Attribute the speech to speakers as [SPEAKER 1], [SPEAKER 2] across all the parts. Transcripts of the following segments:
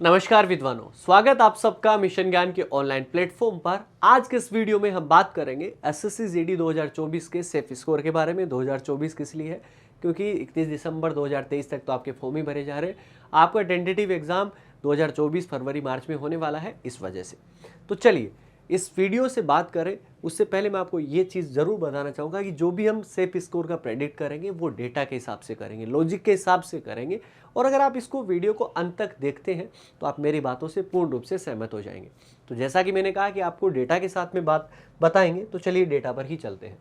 [SPEAKER 1] नमस्कार विद्वानों, स्वागत आप सबका मिशन ज्ञान के ऑनलाइन प्लेटफॉर्म पर। आज के इस वीडियो में हम बात करेंगे एसएससी जीडी 2024 के सेफ स्कोर के बारे में। 2024 किस लिए है? क्योंकि 31 दिसंबर 2023 तक तो आपके फॉर्म ही भरे जा रहे हैं। आपका टेंटेटिव एग्जाम 2024 फरवरी मार्च में होने वाला है, इस वजह से। तो चलिए इस वीडियो से बात करें उससे पहले मैं आपको ये चीज़ ज़रूर बताना चाहूँगा कि जो भी हम सेफ स्कोर का प्रेडिक्ट करेंगे वो डेटा के हिसाब से करेंगे, लॉजिक के हिसाब से करेंगे। और अगर आप इसको वीडियो को अंत तक देखते हैं तो आप मेरी बातों से पूर्ण रूप से सहमत हो जाएंगे। तो जैसा कि मैंने कहा कि आपको डेटा के साथ में बात बताएंगे, तो चलिए डेटा पर ही चलते हैं।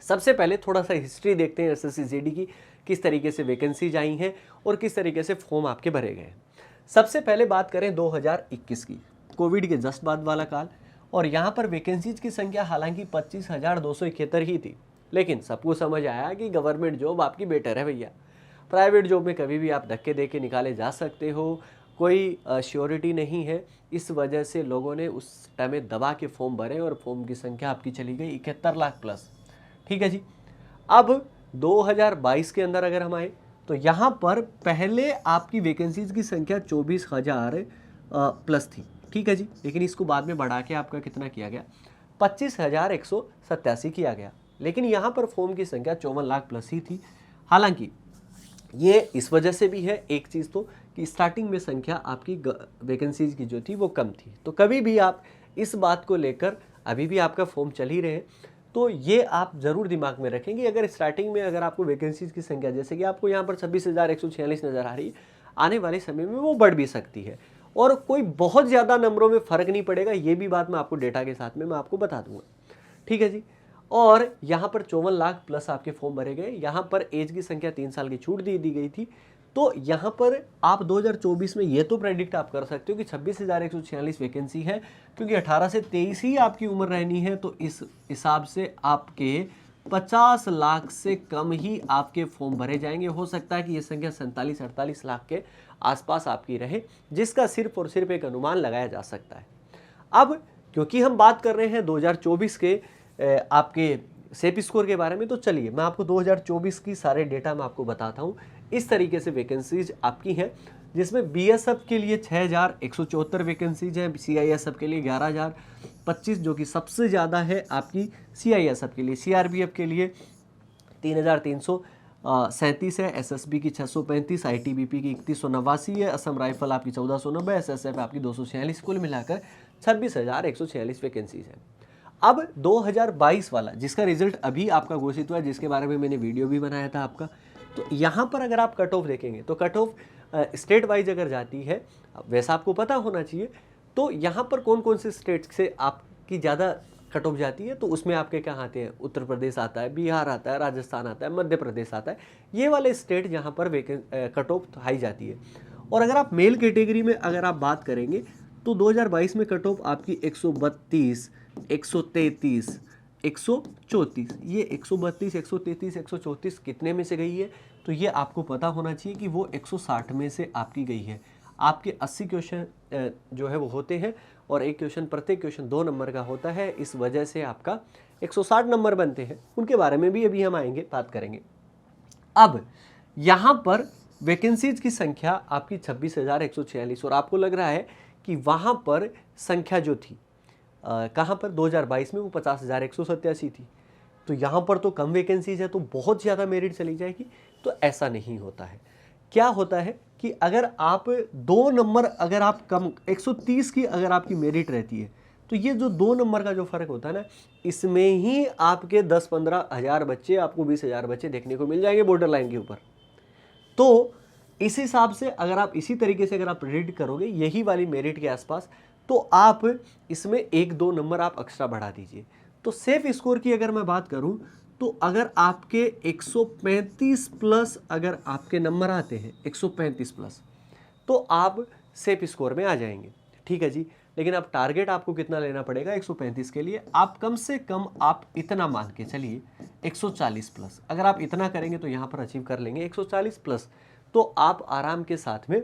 [SPEAKER 1] सबसे पहले थोड़ा सा हिस्ट्री देखते हैं एसएससी जीडी की, किस तरीके से वैकेंसीज आई हैं और किस तरीके से फॉर्म आपके भरे गए हैं। सबसे पहले बात करें 2021 की, कोविड के जस्ट बाद वाला काल। और यहाँ पर वैकेंसीज की संख्या हालांकि 25,271 ही थी, लेकिन सबको समझ आया कि गवर्नमेंट जॉब आपकी बेटर है भैया। प्राइवेट जॉब में कभी भी आप धक्के दे के निकाले जा सकते हो, कोई श्योरिटी नहीं है। इस वजह से लोगों ने उस टाइम में दबा के फॉर्म भरे और फॉर्म की संख्या आपकी चली गई 71 लाख प्लस। ठीक है जी। अब 2022 के अंदर अगर हम आए तो यहाँ पर पहले आपकी वैकेंसीज की संख्या 24,000 प्लस थी। ठीक है जी। लेकिन इसको बाद में बढ़ा के आपका कितना किया गया? 25,187 किया गया। लेकिन यहाँ पर फॉर्म की संख्या 54 लाख प्लस ही थी। हालांकि ये इस वजह से भी है, एक चीज़ तो कि स्टार्टिंग में संख्या आपकी वैकेंसीज की जो थी वो कम थी। तो कभी भी आप इस बात को लेकर, अभी भी आपका फॉर्म चल ही रहे, तो ये आप ज़रूर दिमाग में रखेंगे। अगर स्टार्टिंग में अगर आपको वैकेंसीज की संख्या जैसे कि आपको यहाँ पर 26,146 नज़र आ रही है, आने वाले समय में वो बढ़ भी सकती है और कोई बहुत ज़्यादा नंबरों में फ़र्क नहीं पड़ेगा। ये भी बात मैं आपको डेटा के साथ में मैं आपको बता दूंगा। ठीक है जी। और यहाँ पर 54 लाख प्लस आपके फॉर्म भरे गए। यहाँ पर एज की संख्या 3 साल की छूट दी गई थी। तो यहाँ पर आप 2024 में ये तो प्रेडिक्ट आप कर सकते हो कि 26,146 वैकेंसी है, क्योंकि 18 से 23 ही आपकी उम्र रहनी है। तो इस हिसाब से आपके 50 लाख से कम ही आपके फॉर्म भरे जाएंगे। हो सकता है कि ये संख्या 47-48 लाख के आसपास आपकी रहे, जिसका सिर्फ और सिर्फ एक अनुमान लगाया जा सकता है। अब क्योंकि हम बात कर रहे हैं 2024 के आपके सेफ स्कोर के बारे में, तो चलिए मैं आपको 2024 की सारे डेटा मैं आपको बताता हूँ। इस तरीके से वैकेंसीज आपकी हैं, जिसमें बीएसएफ के लिए 6,174 वैकेंसीज हैं, सीआईएसएफ के लिए 11,025 जो कि सबसे ज़्यादा है आपकी सीआईएसएफ के लिए। सीआरपीएफ के लिए 3,337 है, एसएसबी की 635, आईटीबीपी की 3189 है, असम राइफल आपकी 1490, एसएसएफ आपकी 246, कुल मिलाकर 26,146 वैकेंसीज हैं। अब 2022 वाला जिसका रिजल्ट अभी आपका घोषित हुआ, जिसके बारे में मैंने वीडियो भी बनाया था आपका, तो यहाँ पर अगर आप कट ऑफ देखेंगे तो कट ऑफ स्टेट वाइज अगर जाती है, वैसा आपको पता होना चाहिए। तो यहाँ पर कौन कौन से स्टेट से आपकी ज़्यादा कट ऑफ जाती है, तो उसमें आपके कहाँ आते हैं? उत्तर प्रदेश आता है, बिहार आता है, राजस्थान आता है, मध्य प्रदेश आता है। ये वाले स्टेट जहाँ पर कट ऑफ हाई जाती है। और अगर आप मेल कैटेगरी में अगर आप बात करेंगे तो 2022 में कट ऑफ आपकी 132, 133, 134, ये 132, 133, 134 कितने में से गई है? तो ये आपको पता होना चाहिए कि वो 160 में से आपकी गई है। आपके 80 क्वेश्चन जो है वो होते हैं और एक क्वेश्चन, प्रत्येक क्वेश्चन 2 नंबर का होता है। इस वजह से आपका 160 नंबर बनते हैं। उनके बारे में भी अभी हम आएंगे, बात करेंगे। अब यहाँ पर वैकेंसीज की संख्या आपकी 26,146 और आपको लग रहा है कि वहाँ पर संख्या जो थी कहाँ पर 2022 में वो 50,187 थी। तो यहाँ पर तो कम वैकेंसीज है तो बहुत ज़्यादा मेरिट चली जाएगी। तो ऐसा नहीं होता है। क्या होता है कि अगर आप 2 नंबर अगर आप कम 130 की अगर आपकी मेरिट रहती है, तो ये जो 2 नंबर का जो फ़र्क होता है ना, इसमें ही आपके 10-15 हज़ार बच्चे, आपको 20,000 बच्चे देखने को मिल जाएंगे बॉर्डर लाइन के ऊपर। तो इस हिसाब से अगर आप इसी तरीके से अगर आप प्रेडिक्ट करोगे यही वाली मेरिट के आसपास, तो आप इसमें 1-2 नंबर आप एक्स्ट्रा बढ़ा दीजिए। तो सेफ स्कोर की अगर मैं बात करूं तो अगर आपके 135 प्लस अगर आपके नंबर आते हैं 135 प्लस, तो आप सेफ स्कोर में आ जाएंगे। ठीक है जी। लेकिन अब टारगेट आपको कितना लेना पड़ेगा 135 के लिए? आप कम से कम आप इतना मान के चलिए 140 प्लस। अगर आप इतना करेंगे तो यहाँ पर अचीव कर लेंगे 140 प्लस, तो आप आराम के साथ में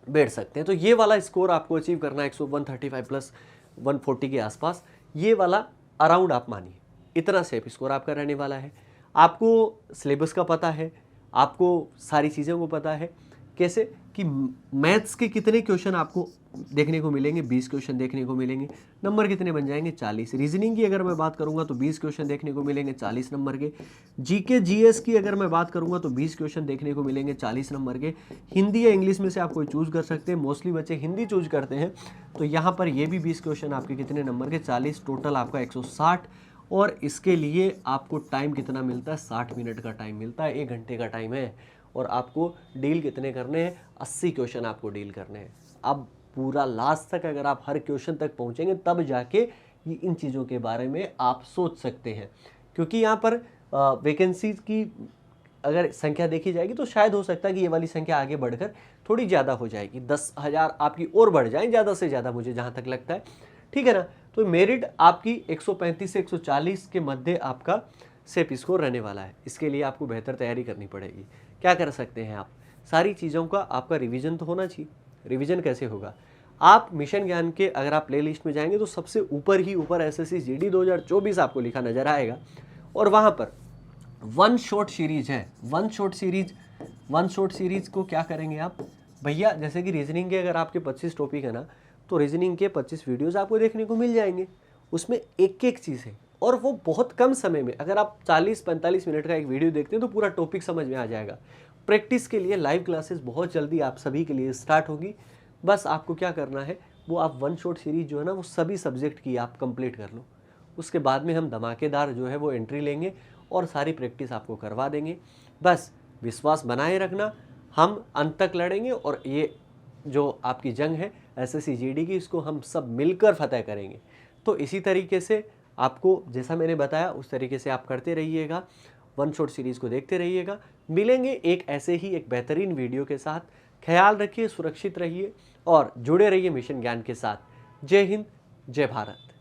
[SPEAKER 1] बैठ सकते हैं। तो ये वाला स्कोर आपको अचीव करना है 135 प्लस 140 के आसपास, ये वाला अराउंड आप मानिए, इतना सेफ स्कोर आपका रहने वाला है। आपको सिलेबस का पता है, आपको सारी चीज़ों को पता है। कैसे कि मैथ्स के कितने क्वेश्चन आपको देखने को मिलेंगे, 20 क्वेश्चन देखने को मिलेंगे। नंबर कितने बन जाएंगे, 40। रीजनिंग की अगर मैं बात करूंगा तो 20 क्वेश्चन देखने को मिलेंगे 40 नंबर के। जीके जीएस की अगर मैं बात करूंगा तो 20 क्वेश्चन देखने को मिलेंगे 40 नंबर के। हिंदी या इंग्लिश में से आप कोई चूज कर सकते हैं, मोस्टली बच्चे हिंदी चूज करते हैं, तो यहाँ पर ये भी 20 क्वेश्चन आपके कितने नंबर के, 40। टोटल आपका 160। और इसके लिए आपको टाइम कितना मिलता है, 60 मिनट का टाइम मिलता है, 1 घंटे का टाइम है। और आपको डील कितने करने हैं, 80 क्वेश्चन आपको डील करने हैं। अब पूरा लास्ट तक अगर आप हर क्वेश्चन तक पहुंचेंगे तब जाके ये इन चीज़ों के बारे में आप सोच सकते हैं। क्योंकि यहाँ पर वैकेंसीज की अगर संख्या देखी जाएगी तो शायद हो सकता है कि ये वाली संख्या आगे बढ़कर थोड़ी ज़्यादा हो जाएगी, 10,000 आपकी और बढ़ जाए ज़्यादा से ज़्यादा, मुझे जहाँ तक लगता है, ठीक है ना। तो मेरिट आपकी 135 से 140 के मध्य आपका सेफ स्कोर रहने वाला है। इसके लिए आपको बेहतर तैयारी करनी पड़ेगी। क्या कर सकते हैं आप, सारी चीज़ों का आपका रिवीजन तो होना चाहिए। रिवीजन कैसे होगा, आप मिशन ज्ञान के अगर आप प्लेलिस्ट में जाएंगे तो सबसे ऊपर ही ऊपर एसएससी जीडी 2024 आपको लिखा नजर आएगा, और वहाँ पर वन शॉट सीरीज है। वन शॉट सीरीज को क्या करेंगे आप भैया, जैसे कि रीजनिंग के अगर आपके 25 टॉपिक है ना, तो रीजनिंग के 25 वीडियोस आपको देखने को मिल जाएंगे। उसमें एक एक चीज़ है और वो बहुत कम समय में, अगर आप 40-45 मिनट का एक वीडियो देखते हैं तो पूरा टॉपिक समझ में आ जाएगा। प्रैक्टिस के लिए लाइव क्लासेस बहुत जल्दी आप सभी के लिए स्टार्ट होगी। बस आपको क्या करना है, वो आप वन शॉट सीरीज जो है ना वो सभी सब्जेक्ट की आप कंप्लीट कर लो। उसके बाद में हम धमाकेदार जो है वो एंट्री लेंगे और सारी प्रैक्टिस आपको करवा देंगे। बस विश्वास बनाए रखना, हम अंत तक लड़ेंगे और ये जो आपकी जंग है एसएससी जीडी की, इसको हम सब मिलकर फतेह करेंगे। तो इसी तरीके से आपको जैसा मैंने बताया उस तरीके से आप करते रहिएगा, वन शॉट सीरीज़ को देखते रहिएगा। मिलेंगे एक ऐसे ही एक बेहतरीन वीडियो के साथ। ख्याल रखिए, सुरक्षित रहिए और जुड़े रहिए मिशन ज्ञान के साथ। जय हिंद, जय भारत।